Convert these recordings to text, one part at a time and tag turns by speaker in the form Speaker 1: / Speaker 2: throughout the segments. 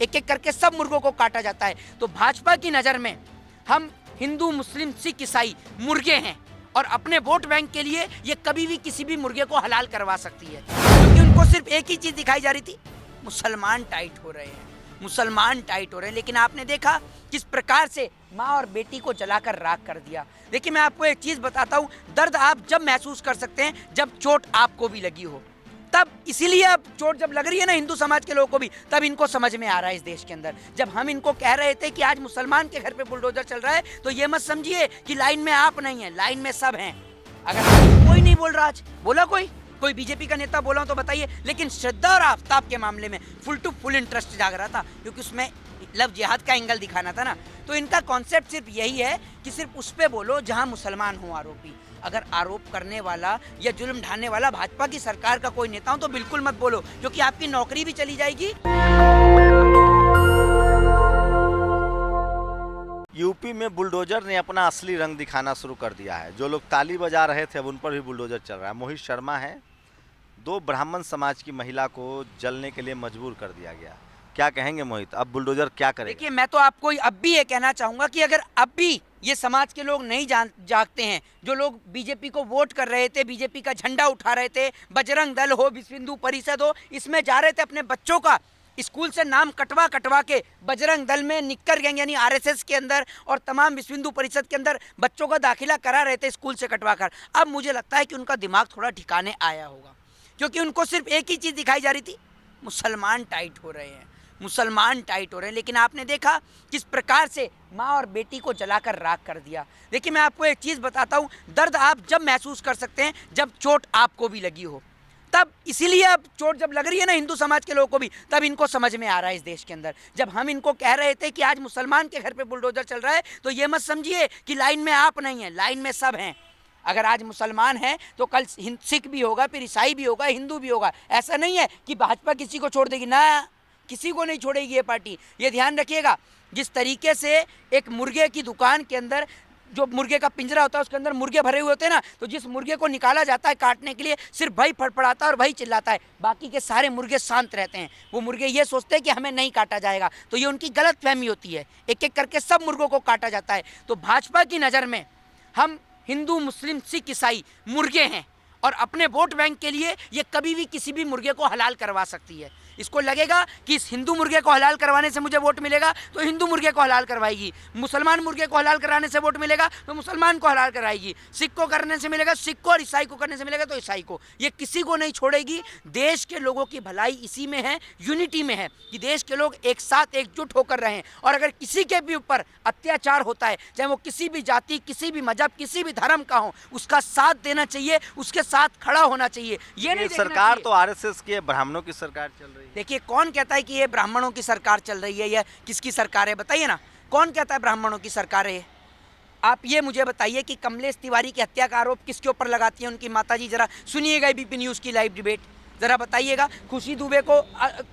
Speaker 1: एक एक करके सब मुर्गों को काटा जाता है। तो भाजपा की नज़र में हम हिंदू, मुस्लिम, सिख, ईसाई मुर्गे हैं और अपने वोट बैंक के लिए ये कभी भी किसी भी मुर्गे को हलाल करवा सकती है, क्योंकि उनको सिर्फ एक ही चीज़ दिखाई जा रही थी, मुसलमान टाइट हो रहे हैं, मुसलमान टाइट हो रहे हैं। लेकिन आपने देखा किस प्रकार से माँ और बेटी को जलाकर राख कर दिया। देखिए, मैं आपको एक चीज़ बताता हूँ, दर्द आप जब महसूस कर सकते हैं जब चोट आपको भी लगी हो, तब इसीलिए अब चोट जब लग रही है ना हिंदू समाज के लोगों को भी, तब इनको समझ में आ रहा है इस देश के अंदर। जब हम इनको कह रहे थे कि आज मुसलमान के घर पे बुलडोजर चल रहा है, तो ये मत समझिए कि लाइन में आप नहीं है, लाइन में सब हैं। अगर कोई नहीं बोल रहा, आज बोला कोई बीजेपी का नेता बोला हो तो बताइए, लेकिन श्रद्धा और आफ्ताब के मामले में फुल टू फुल इंटरेस्ट जाग रहा था, क्योंकि उसमें लव जिहाद का एंगल दिखाना था ना। तो इनका कॉन्सेप्ट सिर्फ यही है कि सिर्फ उस पे बोलो जहां मुसलमान हो आरोपी। अगर आरोप करने वाला या जुल्म ढाने वाला भाजपा की सरकार का कोई नेता हो तो बिल्कुल मत बोलो, क्योंकि आपकी नौकरी भी चली जाएगी।
Speaker 2: यूपी में बुलडोजर ने अपना असली रंग दिखाना शुरू कर दिया है। जो लोग ताली बजा रहे थे अब उन पर भी बुलडोजर चल रहा है। मोहित शर्मा है, 2 ब्राह्मण समाज की महिला को जलने के लिए मजबूर कर दिया गया। क्या कहेंगे मोहित, अब बुलडोजर क्या करेगा?
Speaker 1: देखिए, मैं तो आपको अब भी ये कहना चाहूंगा कि अगर अब भी ये समाज के लोग नहीं जागते हैं, जो लोग बीजेपी को वोट कर रहे थे, बीजेपी का झंडा उठा रहे थे, बजरंग दल हो, विश्व हिंदू परिषद हो, इसमें जा रहे थे अपने बच्चों का स्कूल से नाम कटवा के बजरंग दल में, निक्कर गैंग यानी आरएसएस के अंदर और तमाम विश्व हिंदू परिषद के अंदर बच्चों का दाखिला करा रहे थे स्कूल से कटवा कर, अब मुझे लगता है कि उनका दिमाग थोड़ा ठिकाने आया होगा, क्योंकि उनको सिर्फ एक ही चीज़ दिखाई जा रही थी, मुसलमान टाइट हो रहे हैं, मुसलमान टाइट हो रहे हैं। लेकिन आपने देखा किस प्रकार से माँ और बेटी को जलाकर राख कर दिया। देखिए, मैं आपको एक चीज़ बताता हूँ, दर्द आप जब महसूस कर सकते हैं जब चोट आपको भी लगी हो, तब इसीलिए अब चोट जब लग रही है ना हिंदू समाज के लोगों को भी, तब इनको समझ में आ रहा है इस देश के अंदर। जब हम इनको कह रहे थे कि आज मुसलमान के घर पे बुलडोजर चल रहा है, तो ये मत समझिए कि लाइन में आप नहीं है, लाइन में सब हैं। अगर आज मुसलमान है तो कल सिख भी होगा, फिर ईसाई भी होगा, हिंदू भी होगा। ऐसा नहीं है कि भाजपा किसी को छोड़ देगी, ना, किसी को नहीं छोड़ेगी ये पार्टी। ये ध्यान रखिएगा, जिस तरीके से एक मुर्गे की दुकान के अंदर जो मुर्गे का पिंजरा होता है उसके अंदर मुर्गे भरे हुए होते हैं ना, तो जिस मुर्गे को निकाला जाता है काटने के लिए, सिर्फ भाई फड़फड़ाता है और भाई चिल्लाता है, बाकी के सारे मुर्गे शांत रहते हैं। वो मुर्गे ये सोचते हैं कि हमें नहीं काटा जाएगा, तो ये उनकी गलत फहमी होती है। एक एक करके सब मुर्गों को काटा जाता है। तो भाजपा की नज़र में हम हिंदू, मुस्लिम, सिख, ईसाई मुर्गे हैं और अपने वोट बैंक के लिए ये कभी भी किसी भी मुर्गे को हलाल करवा सकती है। इसको लगेगा कि इस हिंदू मुर्गे को हलाल करवाने से मुझे वोट मिलेगा, तो हिंदू मुर्गे को हलाल करवाएगी। मुसलमान मुर्गे को हलाल कराने से वोट मिलेगा, तो मुसलमान को हलाल कराएगी। सिख को करने से मिलेगा सिख को, और ईसाई को करने से मिलेगा तो ईसाई को। ये किसी को नहीं छोड़ेगी। देश के लोगों की भलाई इसी में है, यूनिटी में है, कि देश के लोग एक साथ एकजुट होकर रहें। और अगर किसी के भी ऊपर अत्याचार होता है, चाहे वो किसी भी जाति, किसी भी मजहब, किसी भी धर्म का हो, उसका साथ देना चाहिए, उसके साथ खड़ा होना चाहिए। ये नहीं
Speaker 2: सरकार तो आरएसएस की है, ब्राह्मणों की सरकार चल रही है।
Speaker 1: देखिए, कौन कहता है कि ये ब्राह्मणों की सरकार चल रही है या किसकी सरकार है, बताइए ना, कौन कहता है ब्राह्मणों की सरकार है? आप ये मुझे बताइए कि कमलेश तिवारी की हत्या का आरोप किसके ऊपर लगाती है उनकी माताजी? जरा सुनिएगा एबीपी न्यूज़ की लाइव डिबेट, जरा बताइएगा। खुशी दुबे को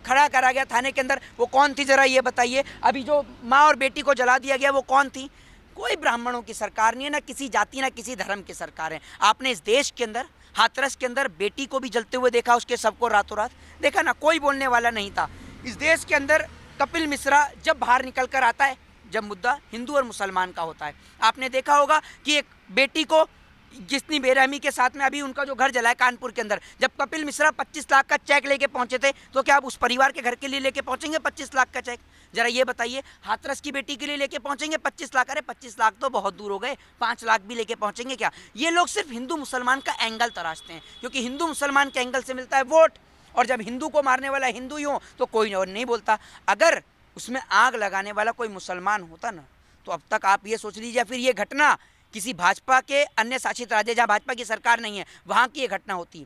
Speaker 1: खड़ा करा गया थाने के अंदर, वो कौन थी, जरा ये बताइए। अभी जो माँ और बेटी को जला दिया गया, वो कौन थी? कोई ब्राह्मणों की सरकार नहीं है, ना किसी जाति, ना किसी धर्म की सरकार है। आपने इस देश के अंदर, हाथरस के अंदर बेटी को भी जलते हुए देखा, उसके सबको रातों रात देखा ना, कोई बोलने वाला नहीं था। इस देश के अंदर कपिल मिश्रा जब बाहर निकल कर आता है, जब मुद्दा हिंदू और मुसलमान का होता है, आपने देखा होगा कि एक बेटी को जितनी बेरहमी के साथ में अभी उनका जो घर जला है कानपुर के अंदर, जब कपिल मिश्रा 25 लाख का चेक लेके पहुंचे थे, तो क्या आप उस परिवार के घर के लिए लेके पहुंचेंगे 25 लाख का चेक? जरा ये बताइए। हाथरस की बेटी के लिए लेके पहुंचेंगे 25 लाख? अरे 25 लाख तो बहुत दूर हो गए, 5 लाख भी लेके पहुंचेंगे क्या? ये लोग सिर्फ हिंदू मुसलमान का एंगल तराशते हैं, क्योंकि हिंदू मुसलमान के एंगल से मिलता है वोट, और जब हिंदू को मारने वाला हिंदू ही हो तो कोई और नहीं बोलता। अगर उसमें आग लगाने वाला कोई मुसलमान होता ना, तो अब तक आप ये सोच लीजिए, फिर ये घटना किसी भाजपा के अन्य शासित राज्य जहाँ भाजपा की सरकार नहीं है, वहाँ की ये घटना होती।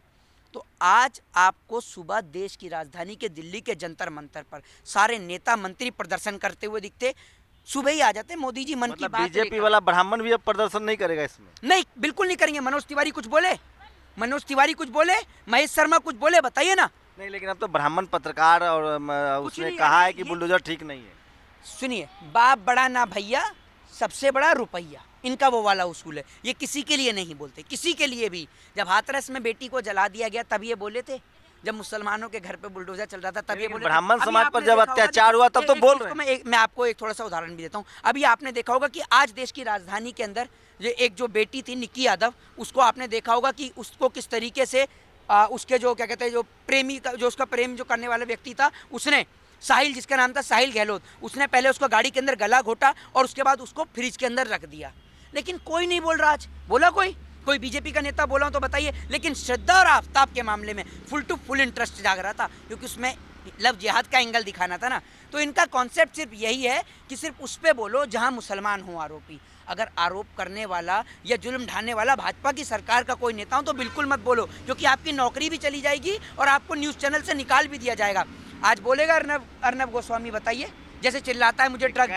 Speaker 1: तो आज आपको सुबह देश की राजधानी के दिल्ली के जंतर मंतर पर सारे नेता मंत्री प्रदर्शन करते हुए दिखते, सुबह ही आ जाते। मोदी जी मन की बात,
Speaker 2: बीजेपी वाला ब्राह्मण भी अब प्रदर्शन नहीं करेगा इसमें?
Speaker 1: नहीं, बिल्कुल नहीं करेंगे। मनोज तिवारी कुछ बोले, महेश शर्मा कुछ बोले, बताइए ना।
Speaker 2: नहीं, लेकिन अब तो ब्राह्मण पत्रकार और उसने कहा है कि बुलडोजर ठीक नहीं है।
Speaker 1: सुनिए, बाप बड़ा ना भैया, सबसे बड़ा रुपया, इनका वो वाला उसूल है। ये किसी के लिए नहीं बोलते, किसी के लिए भी। जब हाथरस में बेटी को जला दिया गया तब ये बोले थे, जब मुसलमानों के घर पे बुलडोजर चल रहा था तब ये बोले थे।
Speaker 2: ब्राह्मण
Speaker 1: अभी
Speaker 2: समाज पर
Speaker 1: आपने
Speaker 2: जब
Speaker 1: देखा होगा,
Speaker 2: अत्याचार हुआ तब तो
Speaker 1: एक
Speaker 2: बोल
Speaker 1: चीज़
Speaker 2: रहे
Speaker 1: को
Speaker 2: हैं।
Speaker 1: मैं आपको एक थोड़ा सा उदाहरण भी देता हूँ। अभी आपने देखा होगा कि आज देश की राजधानी के अंदर ये एक जो बेटी थी निक्की यादव, उसको आपने देखा होगा कि उसको किस तरीके से उसके जो क्या कहते हैं जो प्रेमी का जो उसका प्रेम जो करने वाला व्यक्ति था, उसने साहिल, जिसका नाम था साहिल गहलोत, उसने पहले उसको गाड़ी के अंदर गला घोटा और उसके बाद उसको फ्रिज के अंदर रख दिया। लेकिन कोई नहीं बोल रहा। आज बोला कोई बीजेपी का नेता बोला हो तो बताइए। लेकिन श्रद्धा और आफ्ताब के मामले में फुल टू फुल इंटरेस्ट जाग रहा था, क्योंकि उसमें लव जिहाद का एंगल दिखाना था ना। तो इनका कॉन्सेप्ट सिर्फ यही है कि सिर्फ उस पे बोलो जहां मुसलमान हो आरोपी। अगर आरोप करने वाला या जुल्म ढाने वाला भाजपा की सरकार का कोई नेता हो तो बिल्कुल मत बोलो, क्योंकि आपकी नौकरी भी चली जाएगी और आपको न्यूज़ चैनल से निकाल भी दिया जाएगा। आज बोलेगा अर्नब गोस्वामी, बताइए, जैसे चिल्लाता है मुझे ट्रक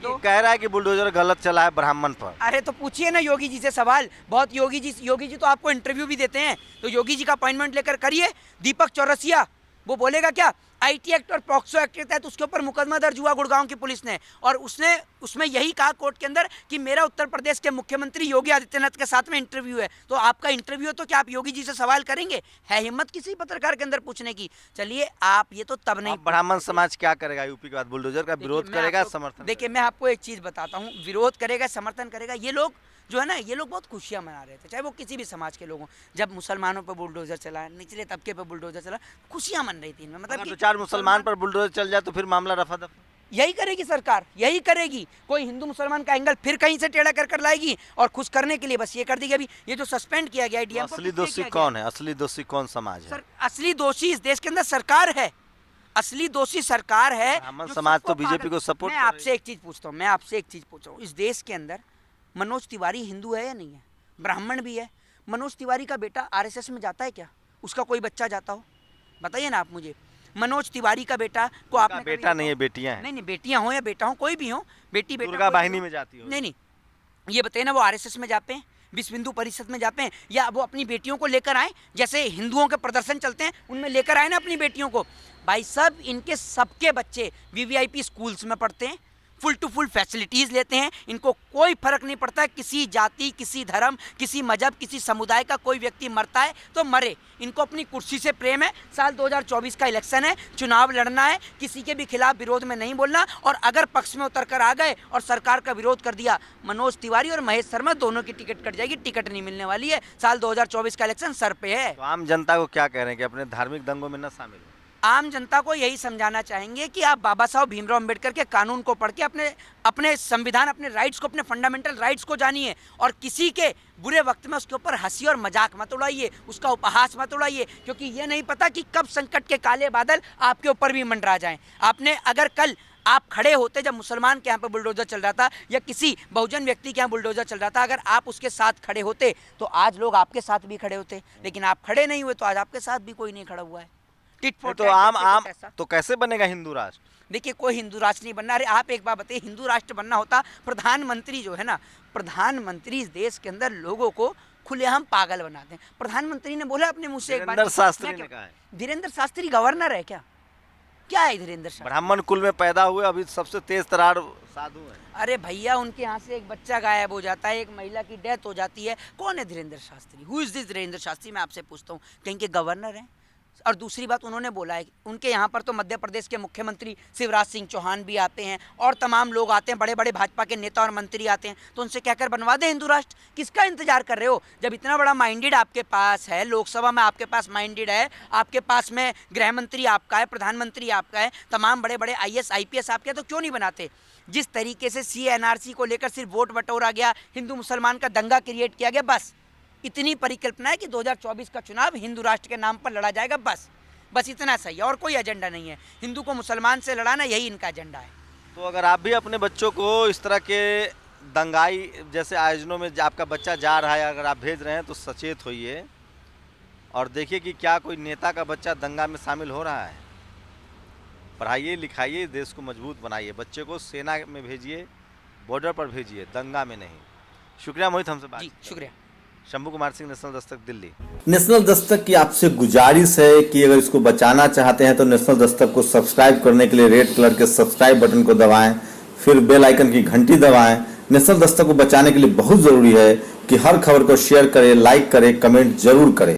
Speaker 1: दो।
Speaker 2: कह रहा है कि बुलडोजर गलत चला है ब्राह्मण पर।
Speaker 1: अरे तो पूछिए ना योगी जी से सवाल। बहुत योगी जी तो आपको इंटरव्यू भी देते हैं, तो योगी जी का अपॉइंटमेंट लेकर करिए। दीपक चौरसिया वो बोलेगा क्या? आईटी एक्ट और पॉक्सो एक्ट के तहत उसके ऊपर मुकदमा दर्ज हुआ गुड़गांव की पुलिस ने, और उसने उसमें यही कहा कोर्ट के अंदर कि मेरा उत्तर प्रदेश के मुख्यमंत्री योगी आदित्यनाथ के साथ में इंटरव्यू है। तो आपका इंटरव्यू है तो क्या आप योगी जी से सवाल करेंगे? है हिम्मत किसी पत्रकार के अंदर पूछने की? चलिए आप ये तो तब नहीं।
Speaker 2: ब्राह्मण समाज क्या करेगा यूपी के बाद? बुलडोजर का विरोध करेगा, समर्थन?
Speaker 1: देखिए मैं आपको एक चीज़ बताता हूँ, विरोध करेगा, समर्थन करेगा। ये लोग जो है ना, ये लोग बहुत खुशियाँ मना रहे थे, चाहे वो किसी भी समाज के लोग हों। जब मुसलमानों पर बुलडोजर चला, निचले तबके पर बुलडोजर चला, खुशियाँ मन रही थी इनमें। मतलब
Speaker 2: अगर 4 मुसलमान पर बुलडोजर चल जाए तो फिर मामला रफा दफा।
Speaker 1: यही करेगी सरकार, यही करेगी। कोई हिंदू मुसलमान का एंगल फिर कहीं से टेढ़ा कर लाएगी और खुश करने के लिए बस ये कर देगी। अभी ये जो सस्पेंड किया गया डीएम को,
Speaker 2: असली दोषी कौन है? असली दोषी कौन समाज है?
Speaker 1: असली दोषी इस देश के अंदर सरकार है। असली दोषी सरकार है।
Speaker 2: ब्राह्मण समाज तो बीजेपी को सपोर्ट।
Speaker 1: मैं आपसे एक चीज पूछता हूँ, इस देश के अंदर मनोज तिवारी हिंदू है या नहीं है? ब्राह्मण भी है। मनोज तिवारी का बेटा आरएसएस में जाता है क्या? उसका कोई बच्चा जाता हो? बताइए ना आप मुझे। मनोज तिवारी का बेटा को आपने
Speaker 2: बेटा नहीं है, बेटियां हैं।
Speaker 1: नहीं, बेटियां हो या बेटा हो, कोई भी हो, बेटी बेटा
Speaker 2: दुर्गा वाहिनी में जाती हो।
Speaker 1: नहीं, ये बताइए ना, वो आरएसएस में जाते हैं, विश्व हिंदू परिषद में जाते हैं, या वो अपनी बेटियों को लेकर आए? जैसे हिंदुओं के प्रदर्शन चलते हैं उनमें लेकर आए ना अपनी बेटियों को। भाई साहब, इनके सबके बच्चे वीवीआईपी स्कूल्स में पढ़ते हैं, फुल टू फुल फैसिलिटीज़ लेते हैं। इनको कोई फर्क नहीं पड़ता है किसी जाति, किसी धर्म, किसी मजहब, किसी समुदाय का कोई व्यक्ति मरता है तो मरे। इनको अपनी कुर्सी से प्रेम है। साल 2024 का इलेक्शन है, चुनाव लड़ना है, किसी के भी खिलाफ विरोध में नहीं बोलना। और अगर पक्ष में उतर कर आ गए और सरकार का विरोध कर दिया, मनोज तिवारी और महेश शर्मा दोनों की टिकट कट जाएगी, टिकट नहीं मिलने वाली है। साल 2024 का इलेक्शन सर पे है।
Speaker 2: तो आम जनता को क्या कह रहे हैं कि अपने धार्मिक दंगों में न शामिल हो?
Speaker 1: आम जनता को यही समझाना चाहेंगे कि आप बाबा साहब भीमराव अंबेडकर के कानून को पढ़ के अपने संविधान, अपने राइट्स को, अपने फंडामेंटल राइट्स को जानिए, और किसी के बुरे वक्त में उसके ऊपर हंसी और मजाक मत उड़ाइए, उसका उपहास मत उड़ाइए, क्योंकि ये नहीं पता कि कब संकट के काले बादल आपके ऊपर भी मंडरा जाएं। आपने अगर कल आप खड़े होते जब मुसलमान के यहाँ पर बुलडोजर चल रहा था या किसी बहुजन व्यक्ति के यहाँ बुलडोजर चल रहा था, अगर आप उसके साथ खड़े होते तो आज लोग आपके साथ भी खड़े होते। लेकिन आप खड़े नहीं हुए तो आज आपके साथ भी कोई नहीं खड़ा हुआ है।
Speaker 2: तो आम तो कैसे बनेगा हिंदू राष्ट्र?
Speaker 1: देखिए, कोई हिंदू राष्ट्र नहीं बनना। अरे आप एक बात बताइए, हिंदू राष्ट्र बनना होता, प्रधानमंत्री जो है ना, प्रधानमंत्री इस देश के अंदर लोगों को खुलेआम पागल बनाते हैं। प्रधानमंत्री ने बोला अपने मुंह से एक बार,
Speaker 2: धीरेंद्र शास्त्री ने कहा है।
Speaker 1: धीरेंद्र शास्त्री गवर्नर है क्या? क्या है धीरेंद्र शास्त्री?
Speaker 2: ब्राह्मण कुल में पैदा हुए, अभी सबसे तेज तरार साधु है।
Speaker 1: अरे भैया, उनके यहाँ से एक बच्चा गायब हो जाता है, एक महिला की डेथ हो जाती है। कौन है Dhirendra Shastri? Who is this Dhirendra Shastri? मैं आपसे पूछता हूँ, कहीं के गवर्नर हैं? और दूसरी बात, उन्होंने बोला है उनके यहाँ पर तो मध्य प्रदेश के मुख्यमंत्री शिवराज सिंह चौहान भी आते हैं और तमाम लोग आते हैं, बड़े बड़े भाजपा के नेता और मंत्री आते हैं। तो उनसे कहकर बनवा दें हिंदू राष्ट्र। किसका इंतजार कर रहे हो? जब इतना बड़ा माइंडेड आपके पास है, लोकसभा में आपके पास माइंडेड है, आपके पास में गृह मंत्री आपका है, प्रधानमंत्री आपका है, तमाम बड़े बड़े IAS IPS आपके, तो क्यों नहीं बनाते? जिस तरीके से CA/NRC को लेकर सिर्फ वोट बटोरा गया, हिंदू मुसलमान का दंगा क्रिएट किया गया, बस इतनी परिकल्पना है कि 2024 का चुनाव हिंदू राष्ट्र के नाम पर लड़ा जाएगा। बस इतना सही है, और कोई एजेंडा नहीं है। हिंदू को मुसलमान से लड़ाना, यही इनका एजेंडा है।
Speaker 2: तो अगर आप भी अपने बच्चों को इस तरह के दंगाई जैसे आयोजनों में आपका बच्चा जा रहा है, अगर आप भेज रहे हैं तो सचेत होइए और देखिए कि क्या कोई नेता का बच्चा दंगा में शामिल हो रहा है। पढ़ाइए, लिखाइए, देश को मजबूत बनाइए। बच्चे को सेना में भेजिए, बॉर्डर पर भेजिए, दंगा में नहीं। शुक्रिया मोहित, हमसे बात।
Speaker 1: जी शुक्रिया।
Speaker 2: शंभू कुमार सिंह, नेशनल दस्तक, दिल्ली।
Speaker 3: नेशनल दस्तक की आपसे गुजारिश है कि अगर इसको बचाना चाहते हैं तो नेशनल दस्तक को सब्सक्राइब करने के लिए रेड कलर के सब्सक्राइब बटन को दबाएं, फिर बेल आइकन की घंटी दबाएं। नेशनल दस्तक को बचाने के लिए बहुत जरूरी है कि हर खबर को शेयर करें, लाइक करें, कमेंट जरूर करें।